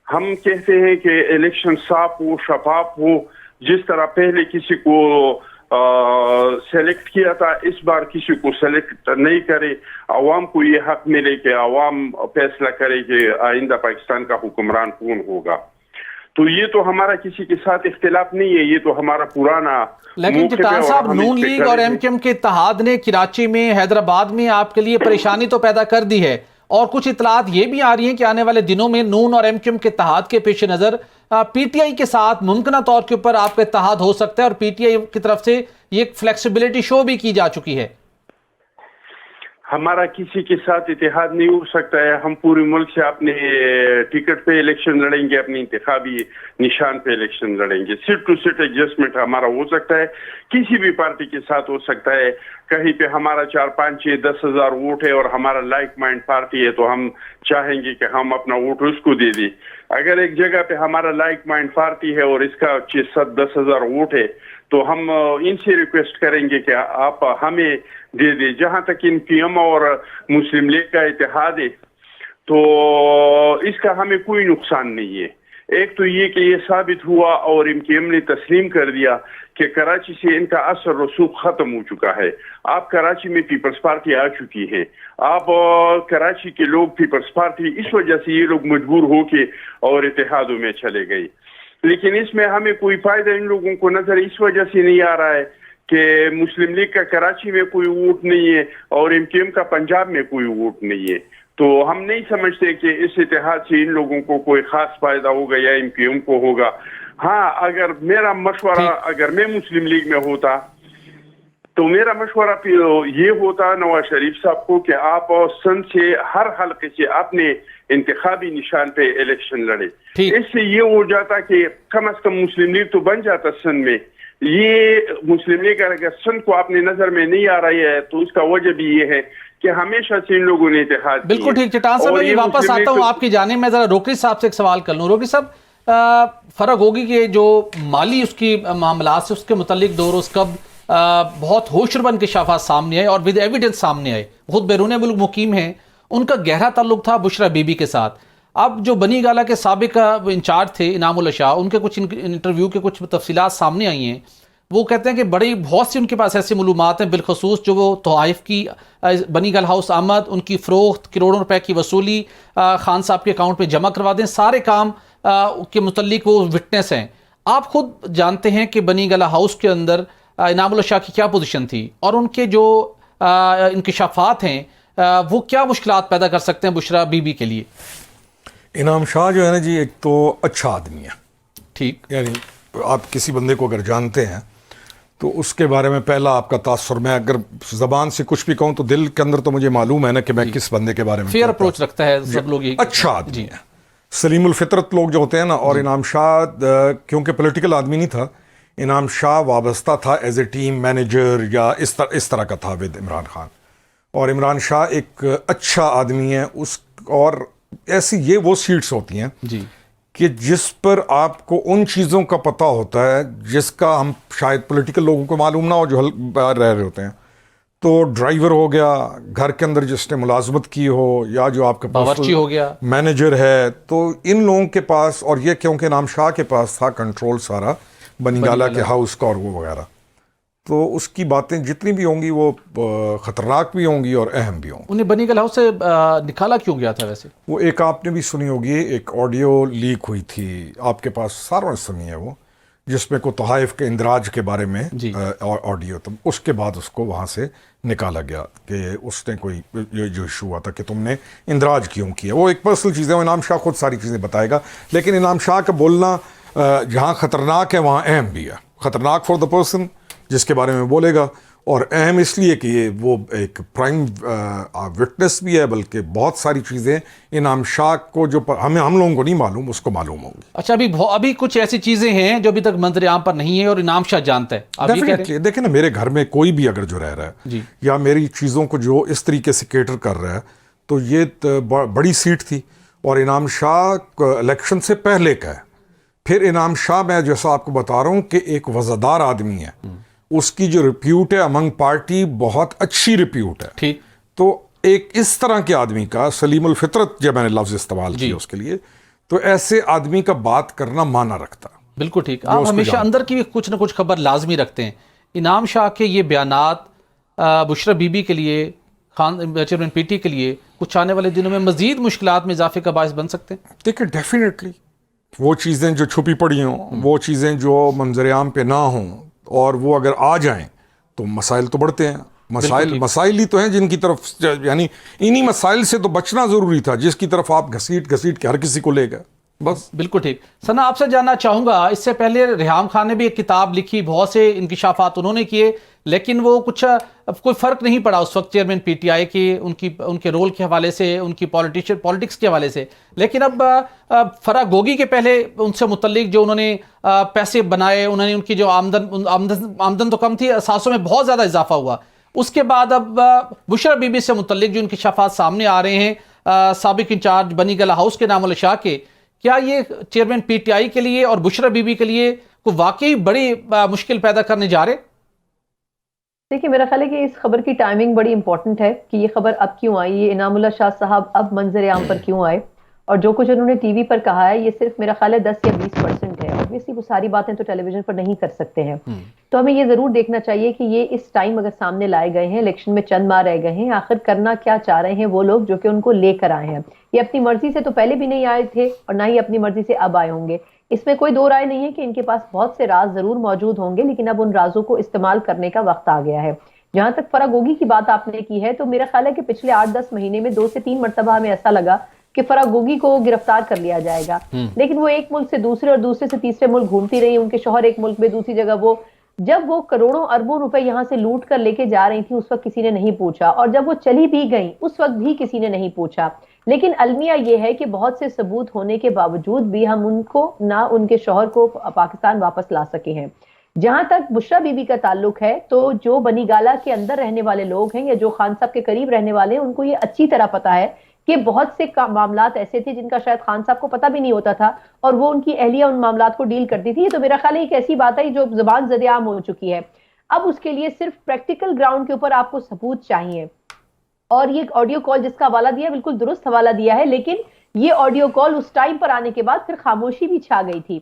ہم کہتے ہیں کہ الیکشن صاف ہو, شفاف ہو. جس طرح پہلے کسی کو سلیکٹ کیا تھا, اس بار کسی کو سلیکٹ نہیں کرے, عوام کو یہ حق ملے کہ عوام فیصلہ کرے کہ آئندہ پاکستان کا حکمران کون ہوگا. تو یہ تو ہمارا کسی کے ساتھ اختلاف نہیں ہے, یہ تو ہمارا پرانا. لیکن چٹان صاحب, نون لیگ اور ایم کیو ایم کے اتحاد نے کراچی میں, حیدرآباد میں آپ کے لیے پریشانی تو پیدا کر دی ہے, اور کچھ اطلاعات یہ بھی آ رہی ہیں کہ آنے والے دنوں میں نون اور ایم کیو ایم کے اتحاد کے پیش نظر پی ٹی آئی کے ساتھ ممکنہ طور کے اوپر آپ کا اتحاد ہو سکتا ہے, اور پی ٹی آئی کی طرف سے یہ فلیکسیبلٹی شو بھی کی جا چکی ہے. ہمارا کسی کے ساتھ اتحاد نہیں ہو سکتا ہے. ہم پورے ملک سے اپنے ٹکٹ پہ الیکشن لڑیں گے, اپنی انتخابی نشان پہ الیکشن لڑیں گے. سیٹ ٹو سیٹ ایڈجسٹمنٹ ہمارا ہو سکتا ہے, کسی بھی پارٹی کے ساتھ ہو سکتا ہے. کہیں پہ ہمارا 4 5 6 10 ہزار ووٹ ہے اور ہمارا لائک مائنڈ پارٹی ہے, تو ہم چاہیں گے کہ ہم اپنا ووٹ اس کو دے دیں. اگر ایک جگہ پہ ہمارا لائک مائنڈ پارٹی ہے اور اس کا 6 7 10 ہزار ووٹ ہے, تو ہم ان سے ریکویسٹ کریں گے کہ آپ ہمیں دے دیں. جہاں تک ان پی ایم اور مسلم لیگ کا اتحاد ہے, تو اس کا ہمیں کوئی نقصان نہیں ہے. ایک تو یہ کہ یہ ثابت ہوا اور ایم کیو ایم نے تسلیم کر دیا کہ کراچی سے ان کا اثر رسوخ ختم ہو چکا ہے. آپ کراچی میں پیپلز پارٹی آ چکی ہے, آپ کراچی کے لوگ پیپلز پارٹی, اس وجہ سے یہ لوگ مجبور ہو کے اور اتحادوں میں چلے گئے. لیکن اس میں ہمیں کوئی فائدہ ان لوگوں کو نظر اس وجہ سے نہیں آ رہا ہے کہ مسلم لیگ کا کراچی میں کوئی ووٹ نہیں ہے اور ایم کیو ایم کا پنجاب میں کوئی ووٹ نہیں ہے. تو ہم نہیں سمجھتے کہ اس اتحاد سے ان لوگوں کو کوئی خاص فائدہ ہوگا یا ایم کیو ایم کو ہوگا. ہاں اگر میرا مشورہ اگر میں مسلم لیگ میں ہوتا تو میرا مشورہ یہ ہوتا نواز شریف صاحب کو کہ آپ سندھ سے ہر حلقے سے اپنے انتخابی نشان پہ الیکشن لڑے. اس سے یہ ہو جاتا کہ کم از کم مسلم لیگ تو بن جاتا سندھ میں. یہ مسلم لیگ اگر سندھ کو اپنی نظر میں نہیں آ رہی ہے تو اس کا وجہ بھی یہ ہے کہ ہمیشہ سے ان لوگوں نے اتحاد کیا. بالکل ٹھیک. چٹان صاحب میں واپس آتا ہوں آپ کی جانب. میں ذرا روکری صاحب سے ایک سوال کر لوں. روکری صاحب فرق ہوگی کہ جو مالی اس کی معاملات سے اس کے متعلق دو روز قبل بہت ہوشربا انکشافات سامنے آئے اور ود ایویڈنس سامنے آئے. خود بیرون ملک مقیم ہیں, ان کا گہرا تعلق تھا بشرا بی بی کے ساتھ. اب جو بنی گالہ کے سابق انچارج تھے انعام اللہ شاہ, ان کے کچھ انٹرویو کے کچھ تفصیلات سامنے آئی ہیں. وہ کہتے ہیں کہ بہت سی ان کے پاس ایسی معلومات ہیں, بالخصوص جو وہ طوائف کی بنی گال ہاؤس آمد, ان کی فروخت, کروڑوں روپے کی وصولی خان صاحب کے اکاؤنٹ پہ جمع کروا دیں, سارے کام کے متعلق وہ وٹنس ہیں. آپ خود جانتے ہیں کہ بنی گالہ ہاؤس کے اندر انعام اللہ شاہ کی کیا پوزیشن تھی اور ان کے جو انکشافات ہیں وہ کیا مشکلات پیدا کر سکتے ہیں بشرا بی بی کے لیے. انعام شاہ جو ہے نا جی, ایک تو اچھا آدمی ہے. ٹھیک. یعنی آپ کسی بندے کو اگر جانتے ہیں تو اس کے بارے میں پہلا آپ کا تاثر, میں اگر زبان سے کچھ بھی کہوں تو دل کے اندر تو مجھے معلوم ہے نا کہ میں کس بندے کے بارے میں. فیئر اپروچ رکھتا ہے سب لوگ. اچھا آدمی ہے, سلیم الفطرت لوگ جو ہوتے ہیں نا. اور انعام شاہ کیونکہ پولیٹیکل آدمی نہیں تھا, انعام شاہ وابستہ تھا ایز اے ٹیم مینیجر یا اس طرح کا تھا ود عمران خان. اور عمران شاہ ایک اچھا آدمی ہے اس, اور ایسی یہ وہ سیٹس ہوتی ہیں جی کہ جس پر آپ کو ان چیزوں کا پتہ ہوتا ہے جس کا ہم شاید پولیٹیکل لوگوں کو معلوم نہ ہو جو رہ رہے ہوتے ہیں. تو ڈرائیور ہو گیا, گھر کے اندر جس نے ملازمت کی ہو, یا جو آپ کا باورچی ہو گیا, مینیجر ہے, تو ان لوگوں کے پاس, اور یہ کیونکہ انعام شاہ کے پاس تھا کنٹرول سارا بنی گالہ کے ہاؤس کا اور وہ وغیرہ, تو اس کی باتیں جتنی بھی ہوں گی وہ خطرناک بھی ہوں گی اور اہم بھی ہوں گی. انہیں بنی گالہ ہاؤس سے نکالا کیوں گیا تھا ویسے؟ وہ ایک آپ نے بھی سنی ہوگی, ایک آڈیو لیک ہوئی تھی, آپ کے پاس ساروں نے سنی ہے وہ, جس میں کو طائف کے اندراج کے بارے میں آڈیو. تو اس کے بعد اس کو وہاں سے نکالا گیا کہ اس نے کوئی جو ایشو ہوا تھا کہ تم نے اندراج کیوں کیا. وہ ایک پرسنل چیز ہے, وہ انعام شاہ خود ساری چیزیں بتائے گا. لیکن انعام شاہ کا بولنا جہاں خطرناک ہے وہاں اہم بھی ہے. خطرناک فار دا پرسن جس کے بارے میں بولے گا, اور اہم اس لیے کہ یہ وہ ایک پرائم وٹنس بھی ہے, بلکہ بہت ساری چیزیں انعام شاہ کو جو ہم لوگوں کو نہیں معلوم اس کو معلوم ہوں گی. اچھا, ابھی کچھ ایسی چیزیں ہیں جو ابھی تک منظر عام پر نہیں ہے اور انعام شاہ جانتا ہے. دیکھیں نا, میرے گھر میں کوئی بھی اگر جو رہ رہا ہے یا میری چیزوں کو جو اس طریقے سے کیٹر کر رہا ہے, تو یہ بڑی سیٹ تھی اور انعام شاہ الیکشن سے پہلے کا ہے. پھر انعام شاہ میں جیسا آپ کو بتا رہا ہوں کہ ایک وزادار آدمی ہے, اس کی جو ریپیوٹ ہے امنگ پارٹی بہت اچھی ریپیوٹ ہے. ٹھیک. تو ایک اس طرح کے آدمی کا, سلیم الفطرت جب میں نے لفظ استعمال کیا اس کے لیے, تو ایسے آدمی کا بات کرنا معنی رکھتا. بالکل ٹھیک. آپ ہمیشہ اندر کی کچھ نہ کچھ خبر لازمی رکھتے ہیں. انعام شاہ کے یہ بیانات بشرا بی بی کے لیے, چیئرمین پی ٹی کے لیے کچھ آنے والے دنوں میں مزید مشکلات میں اضافے کا باعث بن سکتے ہیں؟ دیکھیں ڈیفینیٹلی وہ چیزیں جو چھپی پڑی ہوں, وہ چیزیں جو منظر عام پہ نہ ہوں, اور وہ اگر آ جائیں تو مسائل تو بڑھتے ہیں. مسائل ہی تو ہیں جن کی طرف, یعنی انہی مسائل سے تو بچنا ضروری تھا جس کی طرف آپ گھسیٹ کے ہر کسی کو لے گئے. بس بالکل ٹھیک. ثنا, آپ سے جاننا چاہوں گا, اس سے پہلے ریحام خان نے بھی ایک کتاب لکھی, بہت سے انکشافات انہوں نے کیے, لیکن وہ کوئی فرق نہیں پڑا اس وقت چیئرمین پی ٹی آئی کی ان کے رول کے حوالے سے, ان کی پالیٹکس کے حوالے سے. لیکن اب فرا گوگی کے پہلے ان سے متعلق جو انہوں نے پیسے بنائے, انہوں نے ان کی جو آمدن تو کم تھی, اثاثوں میں بہت زیادہ اضافہ ہوا. اس کے بعد اب بشرا بی بی سے متعلق جو انکشافات سامنے آ رہے ہیں سابق انچارج بنی گالہ ہاؤس کے انعام اللہ شاہ کے, کیا یہ چیئرمین پی ٹی آئی کے لیے اور بشرا بی بی کے لیے کوئی واقعی بڑی مشکل پیدا کرنے جا رہے؟ دیکھیے, میرا خیال ہے کہ اس خبر کی ٹائمنگ بڑی امپورٹنٹ ہے کہ یہ خبر اب کیوں آئی, یہ انعام اللہ شاہ صاحب اب منظر عام پر کیوں آئے, اور جو کچھ انہوں نے ٹی وی پر کہا ہے یہ صرف میرا خیال ہے 10 یا 20% ہے. obviously وہ ساری باتیں تو ٹیلی ویژن پر نہیں کر سکتے ہیں, تو ہمیں یہ ضرور دیکھنا چاہیے کہ یہ اس ٹائم اگر سامنے لائے گئے ہیں, الیکشن میں چند ماہ رہ گئے ہیں, آخر کرنا کیا چاہ رہے ہیں وہ لوگ جو کہ ان کو لے کر آئے ہیں. یہ اپنی مرضی سے تو پہلے بھی نہیں آئے تھے اور نہ ہی اپنی مرضی سے اب آئے ہوں گے. اس میں کوئی دو رائے نہیں ہے کہ ان کے پاس بہت سے راز ضرور موجود ہوں گے، لیکن اب ان رازوں کو استعمال کرنے کا وقت آ گیا ہے۔ جہاں تک فراگوگی کی بات آپ نے کی ہے تو میرا خیال ہے کہ پچھلے 8-10 مہینے میں 2 سے 3 مرتبہ ہمیں ایسا لگا کہ فراگوگی کو گرفتار کر لیا جائے گا، لیکن وہ ایک ملک سے دوسرے اور دوسرے سے تیسرے ملک گھومتی رہی، ان کے شوہر ایک ملک میں دوسری جگہ، جب وہ کروڑوں اربوں روپے یہاں سے لوٹ کر لے کے جا رہی تھی اس وقت کسی نے نہیں پوچھا، اور جب وہ چلی بھی گئیں اس وقت بھی کسی نے نہیں پوچھا۔ لیکن المیہ یہ ہے کہ بہت سے ثبوت ہونے کے باوجود بھی ہم ان کو نہ ان کے شوہر کو پاکستان واپس لا سکے ہیں۔ جہاں تک بشرا بی بی کا تعلق ہے تو جو بنی گالا کے اندر رہنے والے لوگ ہیں یا جو خان صاحب کے قریب رہنے والے ہیں ان کو یہ اچھی طرح پتا ہے کہ بہت سے معاملات ایسے تھے جن کا شاید خان صاحب کو پتہ بھی نہیں ہوتا تھا، اور وہ ان کی اہلیہ ان معاملات کو ڈیل کرتی تھی۔ یہ تو میرا خیال ہے ایک ایسی بات ہے جو زبان زد عام ہو چکی ہے۔ اب اس کے لیے صرف پریکٹیکل گراؤنڈ کے اوپر آپ کو ثبوت چاہیے، اور یہ آڈیو کال جس کا حوالہ دیا ہے بالکل درست حوالہ دیا ہے، لیکن یہ آڈیو کال اس ٹائم پر آنے کے بعد پھر خاموشی بھی چھا گئی تھی۔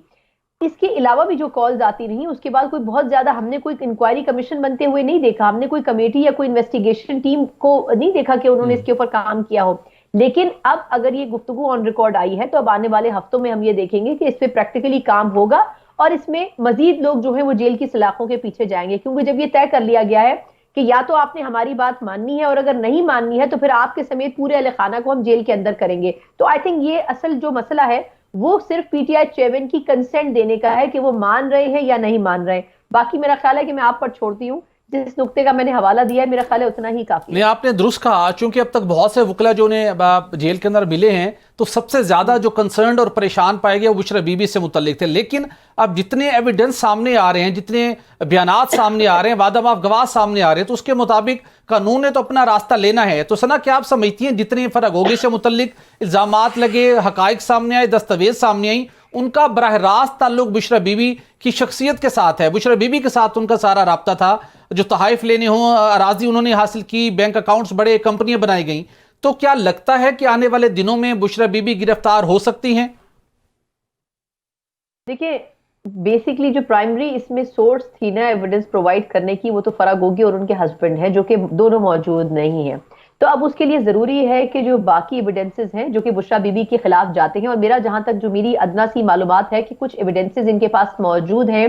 اس کے علاوہ بھی جو کالز آتی رہی اس کے بعد کوئی بہت زیادہ ہم نے کوئی انکوائری کمیشن بنتے ہوئے نہیں دیکھا، ہم نے کوئی کمیٹی یا کوئی انویسٹیگیشن ٹیم کو نہیں دیکھا کہ انہوں نے اس کے اوپر کام کیا ہو۔ لیکن اب اگر یہ گفتگو آن ریکارڈ آئی ہے تو اب آنے والے ہفتوں میں ہم یہ دیکھیں گے کہ اس پہ پریکٹیکلی کام ہوگا، اور اس میں مزید لوگ جو ہیں وہ جیل کی سلاخوں کے پیچھے جائیں گے، کیونکہ جب یہ طے کر لیا گیا ہے کہ یا تو آپ نے ہماری بات ماننی ہے، اور اگر نہیں ماننی ہے تو پھر آپ کے سمیت پورے اہل خانہ کو ہم جیل کے اندر کریں گے۔ تو آئی تھنک یہ اصل جو مسئلہ ہے وہ صرف پی ٹی آئی چیئرمین کی کنسنٹ دینے کا ہے کہ وہ مان رہے ہیں یا نہیں مان رہے ہیں۔ باقی میرا خیال ہے کہ میں آپ پر چھوڑتی ہوں، جس نقطے کا میں نے حوالہ دیا ہے میرا خیال ہے اتنا ہی کافی ہے۔ نہیں، آپ نے درست کہا، چونکہ اب تک بہت سے وکلا جو نے جیل کے اندر ملے ہیں تو سب سے زیادہ جو کنسرنڈ اور پریشان پائے گئے وہ بشرا بی بی سے متعلق تھے، لیکن اب جتنے ایویڈنس سامنے آ رہے ہیں، جتنے بیانات سامنے آ رہے ہیں، وعدہ معاف گواہ سامنے آ رہے ہیں، تو اس کے مطابق قانون نے تو اپنا راستہ لینا ہے۔ تو ثنا، کیا آپ سمجھتی ہیں جتنے فراگوگی سے متعلق الزامات لگے، حقائق سامنے آئے، دستاویز سامنے آئیں، ان کا براہ راست تعلق بشرا بی بی کی شخصیت کے ساتھ ہے؟ بشرا بی بی کے ساتھ ان کا سارا رابطہ تھا، جو تحائف لینے ہوں، اراضی انہوں نے حاصل کی، بینک اکاؤنٹس بڑے، کمپنیاں بنائی گئیں۔ تو کیا لگتا ہے کہ آنے والے دنوں میں بشرا بی بی گرفتار ہو سکتی ہیں؟ دیکھیں، بیسیکلی جو پرائمری اس میں سورس تھی نا ایویڈنس پرووائڈ کرنے کی، وہ تو فراگوگی اور ان کے ہسبینڈ ہیں، جو کہ دونوں موجود نہیں ہیں۔ تو اب اس کے لیے ضروری ہے کہ جو باقی ایویڈنسز ہیں جو کہ بشرا بی بی کے خلاف جاتے ہیں، اور میرا جہاں تک جو میری ادنا سی معلومات ہے کہ کچھ ایویڈنسز ان کے پاس موجود ہیں،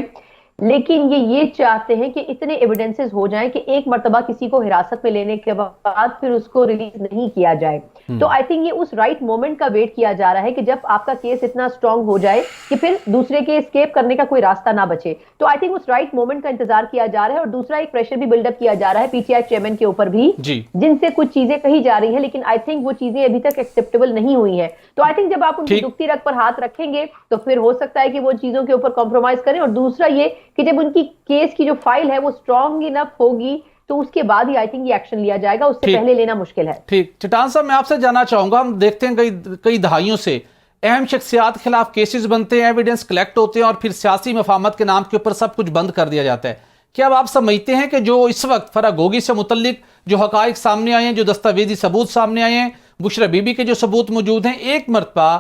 لیکن یہ چاہتے ہیں کہ اتنے ایویڈنسز ہو جائیں کہ ایک مرتبہ کسی کو حراست میں لینے کے بعد پھر اس کو ریلیز نہیں کیا جائے۔ تو آئی تھنک یہ اس رائٹ مومنٹ کا ویٹ کیا جا رہا ہے کہ جب آپ کا کیس اتنا سٹرونگ ہو جائے کہ پھر دوسرے کے اسکیپ کرنے کا کوئی راستہ نہ بچے۔ تو آئی تھنک اس رائٹ مومنٹ کا انتظار کیا جا رہا ہے، اور دوسرا ایک پریشر بھی بلڈ اپ کیا جا رہا ہے پی ٹی آئی چیئرمین کے اوپر بھی، جن سے کچھ چیزیں کہی جا رہی ہیں، لیکن آئی تھنک وہ چیزیں ابھی تک ایکسیپٹیبل نہیں ہوئی ہیں۔ تو آئی تھنک جب آپ ان کی دکھتی رگ پر ہاتھ رکھیں گے تو پھر ہو سکتا ہے کہ وہ چیزوں کے اوپر کمپرومائز کریں، اور دوسرا یہ کہ جب ان کی کیس کی جو فائل ہے وہ سٹرونگ انف ہوگی تو اس کے بعد ہی آئی تھنک یہ ایکشن لیا جائے گا، اس سے پہلے لینا مشکل ہے۔ ٹھیک، چٹان صاحب، میں آپ سے جاننا چاہوں گا، ہم دیکھتے ہیں کئی دہائیوں سے اہم شخصیات کے خلاف کیسز بنتے ہیں، ایویڈنس کلیکٹ ہوتے ہیں، اور پھر سیاسی مفاہمت کے نام کے اوپر سب کچھ بند کر دیا جاتا ہے۔ کیا اب آپ سمجھتے ہیں کہ جو اس وقت فراگوگی سے متعلق جو حقائق سامنے آئے ہیں، جو دستاویزی ثبوت سامنے آئے ہیں، بشرا بی بی کے جو ثبوت موجود ہیں، ایک مرتبہ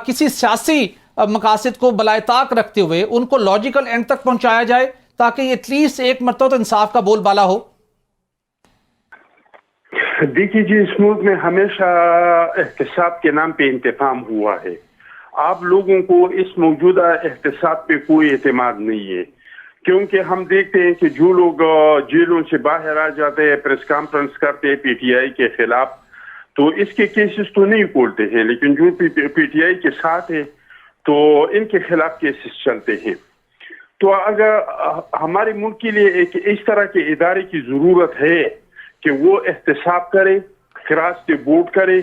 کسی سیاسی مقاصد کو بالائے طاق رکھتے ہوئے ان کو لاجیکل اینڈ تک پہنچایا جائے تاکہ ایٹ لیسٹ ایک مرتبہ تو انصاف کا بول بالا ہو؟ دیکھیے جی، اس ملک میں ہمیشہ احتساب کے نام پہ انتقام ہوا ہے۔ آپ لوگوں کو اس موجودہ احتساب پہ کوئی اعتماد نہیں ہے، کیونکہ ہم دیکھتے ہیں کہ جو لوگ جیلوں سے باہر آ جاتے ہیں، پریس کانفرنس کرتے ہیں پی ٹی آئی کے خلاف، تو اس کے کیسز تو نہیں کھولتے ہیں، لیکن جو پی ٹی آئی کے ساتھ ہے تو ان کے خلاف کیسز چلتے ہیں۔ تو اگر ہمارے ملک کے لیے ایک اس طرح کے ادارے کی ضرورت ہے کہ وہ احتساب کرے، خراج سے ووٹ کرے،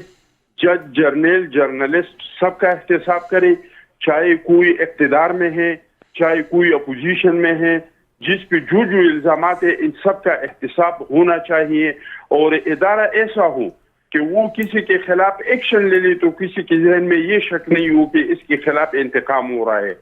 جج، جرنیل، جرنلسٹ سب کا احتساب کرے، چاہے کوئی اقتدار میں ہے چاہے کوئی اپوزیشن میں ہے، جس پہ جو الزامات ہیں ان سب کا احتساب ہونا چاہیے، اور ادارہ ایسا ہو کہ وہ کسی کے خلاف ایکشن لے لے تو کسی کے ذہن میں یہ شک نہیں ہو کہ اس کے خلاف انتقام ہو رہا ہے،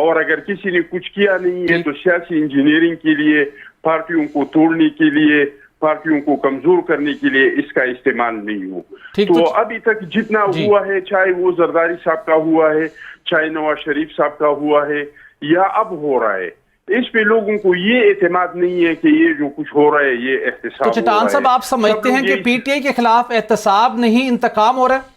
اور اگر کسی نے کچھ کیا نہیں ہے تو سیاسی انجینئرنگ کے لیے، پارٹیوں کو توڑنے کے لیے، پارٹیوں کو کمزور کرنے کے لیے اس کا استعمال نہیں ہو۔ تو ابھی تک جتنا ہوا ہے، چاہے وہ زرداری صاحب کا ہوا ہے، چاہے نواز شریف صاحب کا ہوا ہے، یا اب ہو رہا ہے، اس پہ لوگوں کو یہ اعتماد نہیں ہے کہ یہ جو کچھ ہو رہا ہے یہ احتساب ہو رہا ہے۔ تو چٹان صاحب، آپ سمجھتے ہیں کہ پی ٹی آئی کے خلاف احتساب نہیں انتقام ہو رہا ہے؟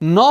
9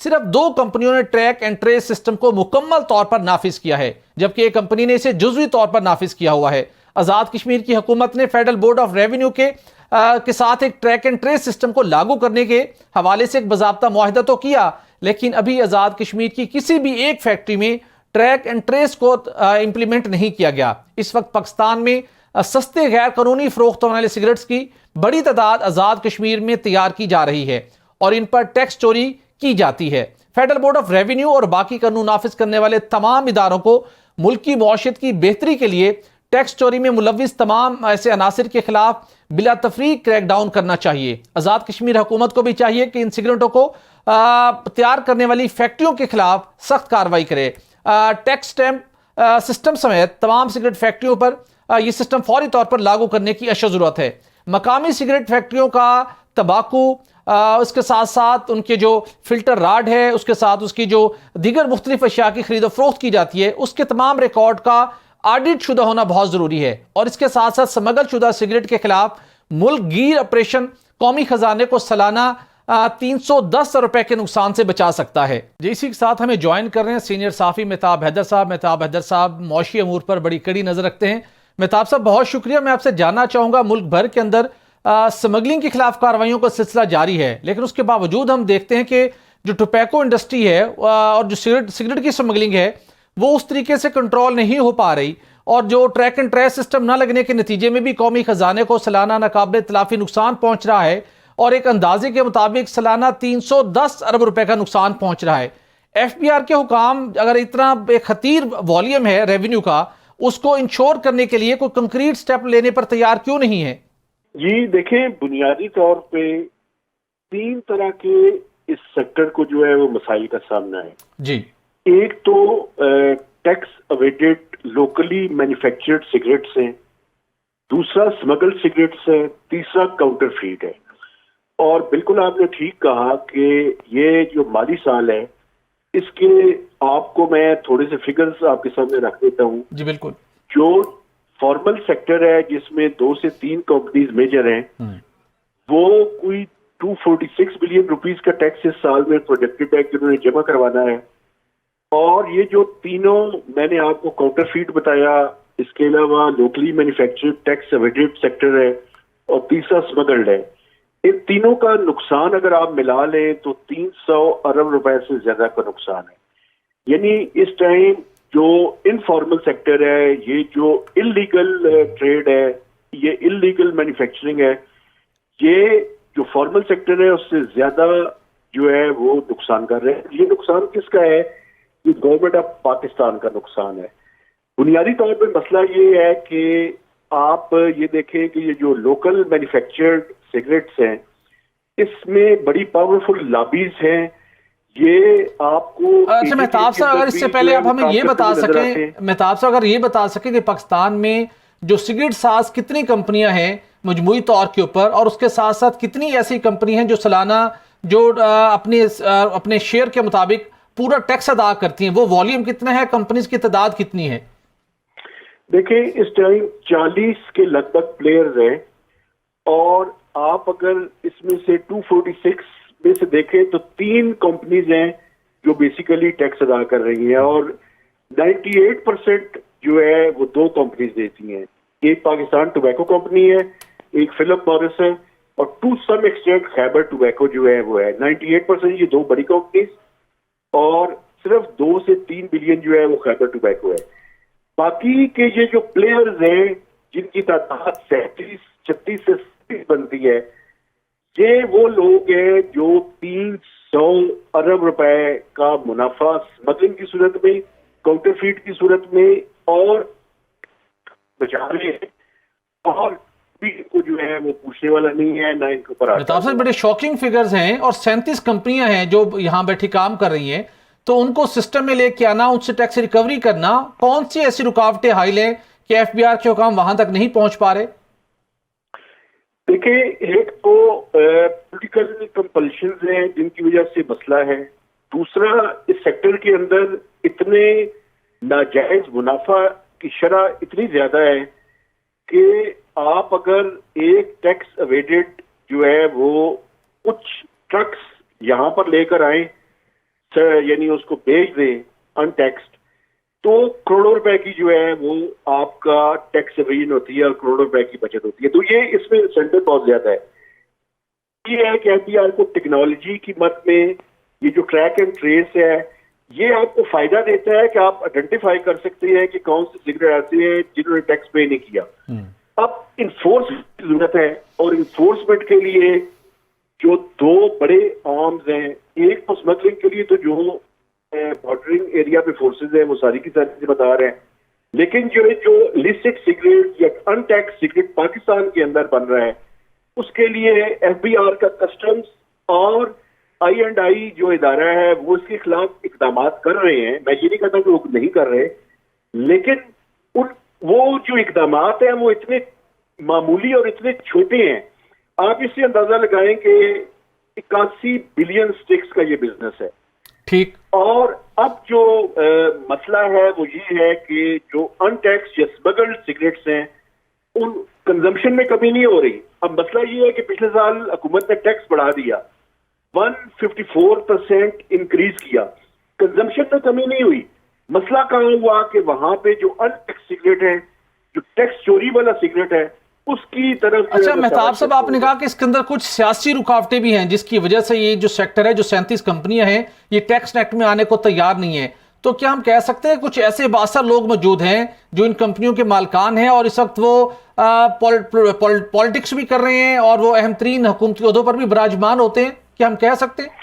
صرف 2 کمپنیوں نے ٹریک اینڈ ٹریس سسٹم کو مکمل طور پر نافذ کیا ہے، جبکہ ایک کمپنی نے اسے جزوی طور پر نافذ کیا ہوا ہے۔ آزاد کشمیر کی حکومت نے فیڈرل بورڈ آف ریونیو کے ساتھ ایک ٹریک اینڈ ٹریس سسٹم کو لاگو کرنے کے حوالے سے ایک باضابطہ معاہدہ تو کیا، لیکن ابھی آزاد کشمیر کی کسی بھی ایک فیکٹری میں ٹریک اینڈ ٹریس کو امپلیمنٹ نہیں کیا گیا۔ اس وقت پاکستان میں سستے غیر قانونی فروخت ہونے والے سگریٹس کی بڑی تعداد آزاد کشمیر میں تیار کی جا رہی ہے اور ان پر ٹیکس چوری کی جاتی ہے۔ فیڈرل بورڈ آف ریونیو اور باقی قانون نافذ کرنے والے تمام اداروں کو ملک کی معیشت کی بہتری کے لیے ٹیکس چوری میں ملوث تمام ایسے عناصر کے خلاف بلا تفریق کریک ڈاؤن کرنا چاہیے۔ آزاد کشمیر حکومت کو بھی چاہیے کہ ان سگریٹوں کو تیار کرنے والی فیکٹریوں کے خلاف سخت کارروائی کرے۔ ٹیکس اسٹیمپ سسٹم سمیت تمام سگریٹ فیکٹریوں پر یہ سسٹم فوری طور پر لاگو کرنے کی اشد ضرورت ہے۔ مقامی سگریٹ فیکٹریوں کا تمباکو، اس کے ساتھ ساتھ ان کے جو فلٹر راڈ ہے، اس کے ساتھ اس کی جو دیگر مختلف اشیاء کی خرید و فروخت کی جاتی ہے، اس کے تمام ریکارڈ کا آڈٹ شدہ ہونا بہت ضروری ہے، اور اس کے ساتھ ساتھ سمگل شدہ سگریٹ کے خلاف ملک گیر آپریشن قومی خزانے کو سالانہ 310 روپے کے نقصان سے بچا سکتا ہے۔ اسی کے ساتھ ہمیں جوائن کر رہے ہیں سینئر صحافی مہتاب حیدر صاحب۔ مہتاب حیدر صاحب معاشی امور پر بڑی کڑی نظر رکھتے ہیں۔ مہتاب صاحب بہت شکریہ۔ میں آپ سے جاننا چاہوں گا، ملک بھر کے اندر سمگلنگ کے خلاف کارروائیوں کا سلسلہ جاری ہے، لیکن اس کے باوجود ہم دیکھتے ہیں کہ جو ٹوبیکو انڈسٹری ہے اور جو سگریٹ کی سمگلنگ ہے وہ اس طریقے سے کنٹرول نہیں ہو پا رہی، اور جو ٹریک اینڈ ٹریس سسٹم نہ لگنے کے نتیجے میں بھی قومی خزانے کو سالانہ ناقابل تلافی نقصان پہنچ رہا ہے، اور ایک اندازے کے مطابق سالانہ 310 ارب روپے کا نقصان پہنچ رہا ہے۔ ایف بی آر کے حکام اگر اتنا ایک خطیر والیوم ہے ریونیو کا، اس کو انشور کرنے کے لیے کوئی کنکریٹ سٹیپ لینے پر تیار کیوں نہیں ہے؟ جی دیکھیں، بنیادی طور پہ 3 طرح کے اس سیکٹر کو جو ہے وہ مسائل کا سامنا ہے۔ جی، ایک تو ٹیکس اویڈڈ لوکلی مینوفیکچرڈ سگریٹس ہیں، دوسرا اسمگل سگریٹس ہے، تیسرا کاؤنٹر فیٹ ہے۔ اور بالکل آپ نے ٹھیک کہا کہ یہ جو مالی سال ہے، اس کے آپ کو میں تھوڑے سے فگرز آپ کے سامنے رکھ دیتا ہوں۔ جی بالکل۔ جو فارمل سیکٹر ہے جس میں 2 سے 3 کمپنیز میجر ہیں، وہ کوئی 246 بلین روپیز کا ٹیکس اس سال میں پروجیکٹڈ ٹیکس انہوں نے جمع کروانا ہے۔ اور یہ جو تینوں میں نے آپ کو کاؤنٹر فیٹ بتایا، اس کے علاوہ لوکلی مینوفیکچرڈ ٹیکس اویڈڈ سیکٹر ہے، اور تیسرا اسمگلڈ ہے۔ ان تینوں کا نقصان اگر آپ ملا لیں تو 300 ارب روپے سے زیادہ کا نقصان ہے۔ یعنی اس ٹائم جو انفارمل سیکٹر ہے، یہ جو انلیگل ٹریڈ ہے، یہ انلیگل مینوفیکچرنگ ہے، یہ جو فارمل سیکٹر ہے اس سے زیادہ جو ہے وہ نقصان کر رہے ہیں۔ یہ نقصان کس کا ہے؟ یہ گورنمنٹ آف پاکستان کا نقصان ہے۔ بنیادی طور پہ مسئلہ یہ ہے کہ آپ یہ دیکھیں کہ یہ جو لوکل مینوفیکچرڈ سگریٹس ہیں، اس میں بڑی پاورفل لابیز ہیں۔ یہ آپ کو اچھا مہتاب صاحب، اگر اس سے پہلے آپ ہمیں یہ بتا سکیں، مہتاب صاحب اگر یہ بتا سکیں کہ پاکستان میں جو سگریٹ ساز کتنی کمپنیاں ہیں مجموعی طور کے اوپر، اور اس کے ساتھ ساتھ کتنی ایسی کمپنی ہیں جو سالانہ جو اپنے شیئر کے مطابق پورا ٹیکس ادا کرتی ہیں، وہ والیوم کتنا ہے، کمپنیز کی تعداد کتنی ہے؟ دیکھیں اس ٹائم 40 کے لگ بھگ پلیئرز ہیں، اور آپ اگر اس میں سے 246 میں سے دیکھیں تو 3 کمپنیز ہیں جو بیسیکلی ٹیکس ادا کر رہی ہیں، اور 98% جو ہے وہ 2 کمپنیز دیتی ہیں۔ ایک پاکستان ٹوبیکو کمپنی ہے، ایک فلپ مورس ہے، اور to some extent Khyber tobacco جو ہے وہ ہے۔ 98% یہ 2 بڑی کمپنیز، اور صرف 2 سے 3 بلین جو ہے وہ خیبر ٹوبیکو ہے۔ باقی کے یہ جو پلیئرز ہیں جن کی تعداد 36 سے 37 بنتی ہے، یہ وہ لوگ ہیں جو 300 ارب روپے کا منافع اسمگلنگ کی صورت میں، کاؤنٹر فیٹ کی صورت میں اور بچا رہے ہیں، اور کو جو ہے وہ پوچھنے والا نہیں ہے، نہ ان کے اوپر مہتاب صاحب بڑے شاکنگ فگرز ہیں، اور 37 کمپنیاں ہیں جو یہاں بیٹھی کام کر رہی ہیں، تو ان کو سسٹم میں لے کے آنا، ان سے ٹیکس ریکوری کرنا، کون سی ایسی رکاوٹیں حائل ہیں کہ ایف بی آر کے حکام وہاں تک نہیں پہنچ پا رہے؟ دیکھیں، ایک تو پولیٹیکل کمپلشنز ہیں جن کی وجہ سے مسئلہ ہے، دوسرا اس سیکٹر کے اندر اتنے ناجائز منافع کی شرح اتنی زیادہ ہے کہ آپ اگر ایک ٹیکس اویڈڈ جو ہے وہ کچھ ٹرکس یہاں پر لے کر آئیں یعنی اس کو بیچ دیں انٹیکسڈ تو کروڑوں روپے کی جو ہے وہ آپ کا ٹیکس ایویژن ہوتی ہے اور کروڑوں روپے کی بچت ہوتی ہے. تو یہ اس میں انسینٹو بہت زیادہ ہے. یہ ہے کہ ایف بی آر کو ٹیکنالوجی کی مد میں یہ جو ٹریک اینڈ ٹریس ہے یہ آپ کو فائدہ دیتا ہے کہ آپ آئیڈینٹیفائی کر سکتے ہیں کہ کون سے سگریٹ ایسے ہیں جنہوں نے ٹیکس پے نہیں کیا. اب انفورسمنٹ کی ضرورت ہے اور انفورسمنٹ کے لیے جو دو بڑے آرمز ہیں, ایک تو اسمگلنگ کے لیے تو جو بارڈرنگ ایریا پہ فورسز ہیں وہ ساری کی ساری ذمہ دار ہیں, لیکن جو لسٹ سگریٹ یا ان ٹیکس سگریٹ پاکستان کے اندر بن رہا ہے اس کے لیے ایف بی آر کا کسٹمز اور آئی اینڈ آئی جو ادارہ ہے وہ اس کے خلاف اقدامات کر رہے ہیں. میں یہ نہیں کہتا کہ وہ نہیں کر رہے, لیکن وہ جو اقدامات ہیں وہ اتنے معمولی اور اتنے چھوٹے ہیں. آپ اس سے اندازہ لگائیں کہ 81 بلین سٹکس کا یہ بزنس ہے. ٹھیک. اور اب جو مسئلہ ہے وہ یہ ہے کہ جو ان ٹیکس یا اسمگلڈ سگریٹس ہیں ان کنزمپشن میں کمی نہیں ہو رہی. اب مسئلہ یہ ہے کہ پچھلے سال حکومت نے ٹیکس بڑھا دیا, 154% انکریز کیا, کنزمپشن میں کمی نہیں ہوئی. مسئلہ کہاں ہوا کہ وہاں پہ جو ان ٹیکس سگریٹ ہے, جو ٹیکس چوری والا سگریٹ ہے, اس کی طرف. اچھا مہتاب صاحب, آپ نے کہا کہ اس کے اندر کچھ سیاسی رکاوٹیں بھی ہیں جس کی وجہ سے یہ جو سیکٹر ہے, جو 37 کمپنیاں ہیں, یہ ٹیکس نیٹ میں آنے کو تیار نہیں ہے. تو کیا ہم کہہ سکتے ہیں کچھ ایسے بااثر لوگ موجود ہیں جو ان کمپنیوں کے مالکان ہیں اور اس وقت وہ پالیٹکس بھی کر رہے ہیں اور وہ اہم ترین حکومتی عہدوں پر بھی براجمان ہوتے ہیں؟ کیا ہم کہہ سکتے ہیں؟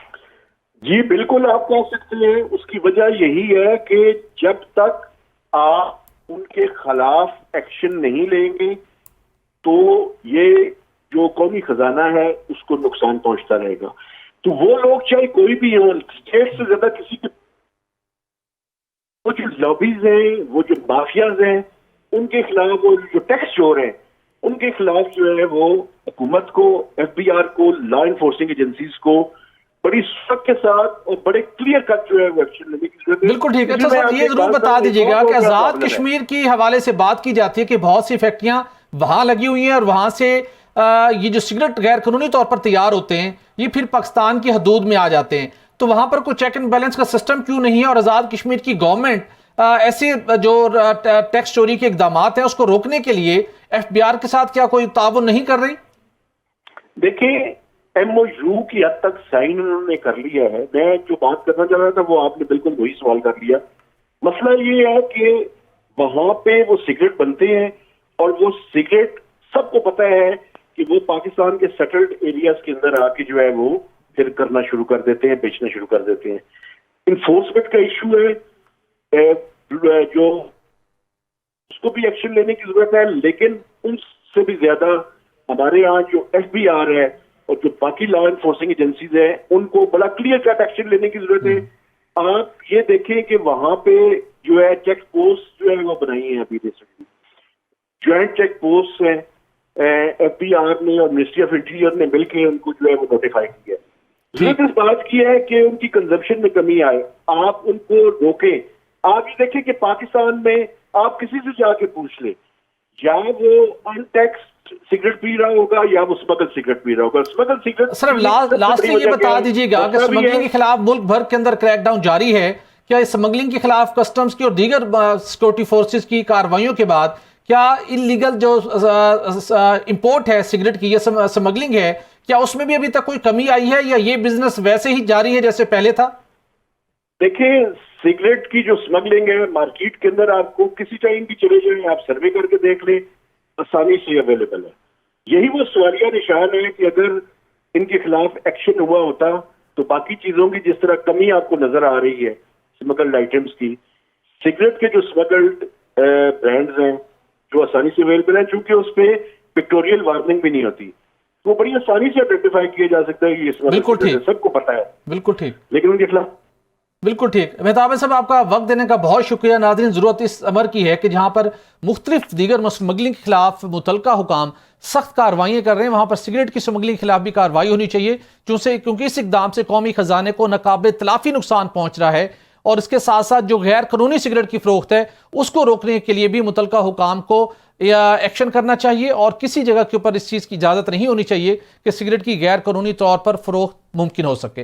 جی بالکل آپ کہہ سکتے ہیں. اس کی وجہ یہی ہے کہ جب تک آپ ان کے خلاف ایکشن نہیں لیں گے تو یہ جو قومی خزانہ ہے اس کو نقصان پہنچتا رہے گا. تو وہ لوگ چاہے کوئی بھی ہو, اسٹیٹ سے زیادہ کسی کے, وہ جو لابیز ہیں, وہ جو مافیاز ہیں, ان کے خلاف, وہ جو ٹیکس چور ہیں ان کے خلاف جو ہے وہ حکومت کو, ایف بی آر کو, لا انفورسنگ ایجنسیز کو بڑی سخت کے ساتھ اور بڑے کلیئر کٹ جو ہے وہ ایکشن لینے کی ضرورت ہے. بالکل ٹھیک. اچھا صاحب یہ ضرور بتا دیجیے گا کہ آزاد کشمیر کی حوالے سے بات کی جاتی ہے کہ بہت سی فیکٹریاں وہاں لگی ہوئی ہیں اور وہاں سے یہ جو سگریٹ غیر قانونی طور پر تیار ہوتے ہیں یہ پھر پاکستان کی حدود میں آ جاتے ہیں. تو وہاں پر کوئی چیک اینڈ بیلنس کا سسٹم کیوں نہیں ہے, اور آزاد کشمیر کی گورنمنٹ ایسے جو ٹیکس چوری کے اقدامات ہیں اس کو روکنے کے لیے ایف بی آر کے ساتھ کیا کوئی تعاون نہیں کر رہی؟ دیکھیں ایم او یو کی حد تک سائن انہوں نے کر لیا ہے. میں جو بات کرنا چاہ رہا تھا وہ آپ نے بالکل وہی سوال کر لیا. مسئلہ یہ ہے کہ وہاں پہ وہ سگریٹ بنتے ہیں اور وہ سگریٹ سب کو پتہ ہے کہ وہ پاکستان کے سیٹلڈ ایریاز کے اندر آ کے جو ہے وہ پھر کرنا شروع کر دیتے ہیں, بیچنا شروع کر دیتے ہیں. انفورسمنٹ کا ایشو ہے جو اس کو بھی ایکشن لینے کی ضرورت ہے, لیکن ان سے بھی زیادہ ہمارے یہاں جو ایف بی آر ہے اور جو باقی لا انفورسنگ ایجنسیز ہیں ان کو بڑا کلیئر کٹ ایکشن لینے کی ضرورت ہے. آپ یہ دیکھیں کہ وہاں پہ جو ہے چیک پوسٹ جو ہے وہ بنائی ہیں ابھی ریسنٹلی, جوائنٹ چیک پوسٹ ہیں, ایف بی آر نے اور منسٹری آف انٹیریئر نے مل کے ان کو جو ہے وہ نوٹیفائی کیا ہے. ضرورت اس بات کی ہے کہ ان کی کنزمپشن میں کمی آئے, آپ ان کو روکیں. آپ یہ دیکھیں کہ پاکستان میں آپ کسی سے جا کے پوچھ لیں, یا وہ ان ٹیکس سگریٹ پی رہا ہوگا یا وہ اسمگل سگریٹ پی رہا ہوگا. اسمگل سگریٹ سر لاسٹلی یہ بتا دیجیے گا کہ اسمگلنگ کے خلاف ملک بھر کے اندر کریک ڈاؤن جاری ہے, کیا اسمگلنگ کے خلاف کسٹمز کی اور دیگر سیکورٹی فورسز کی کارروائیوں کے بعد کیا انلیگل جو امپورٹ ہے سگریٹ کی, یہ اسمگلنگ ہے, کیا اس میں بھی ابھی تک کوئی کمی آئی ہے یا یہ بزنس ویسے ہی جاری ہے جیسے پہلے تھا؟ دیکھیں سگریٹ کی جو اسمگلنگ ہے مارکیٹ کے اندر آپ کو کسی ٹائم بھی چلے جائیں, آپ سروے کر کے دیکھ لیں, آسانی سے اویلیبل ہے. یہی وہ سوالیہ نشان ہے کہ اگر ان کے خلاف ایکشن ہوا ہوتا تو باقی چیزوں کی جس طرح کمی آپ کو نظر آ رہی ہے اسمگلڈ آئٹمس کی, سگریٹ کے جو اسمگلڈ برانڈز ہیں جو آسانی سے اویلیبل ہیں, چونکہ اس پہ پکٹوریل وارننگ بھی نہیں ہوتی, وہ بڑی آسانی سے آئیڈینٹیفائی کیا جا سکتا ہے کہ اس سب کو پتہ ہے. بالکل ٹھیک. لیکن ان کے خلاف بالکل ٹھیک. مہتاب صاحب آپ کا وقت دینے کا بہت شکریہ. ناظرین ضرورت اس امر کی ہے کہ جہاں پر مختلف دیگر اسمگلنگ کے خلاف متعلقہ حکام سخت کارروائیاں کر رہے ہیں, وہاں پر سگریٹ کی اسمگلنگ کے خلاف بھی کارروائی ہونی چاہیے, کیونکہ اس اقدام سے قومی خزانے کو ناقابل تلافی نقصان پہنچ رہا ہے, اور اس کے ساتھ ساتھ جو غیر قانونی سگریٹ کی فروخت ہے اس کو روکنے کے لیے بھی متعلقہ حکام کو ایکشن کرنا چاہیے, اور کسی جگہ کے اوپر اس چیز کی اجازت نہیں ہونی چاہیے کہ سگریٹ کی غیر قانونی طور پر فروخت ممکن ہو سکے.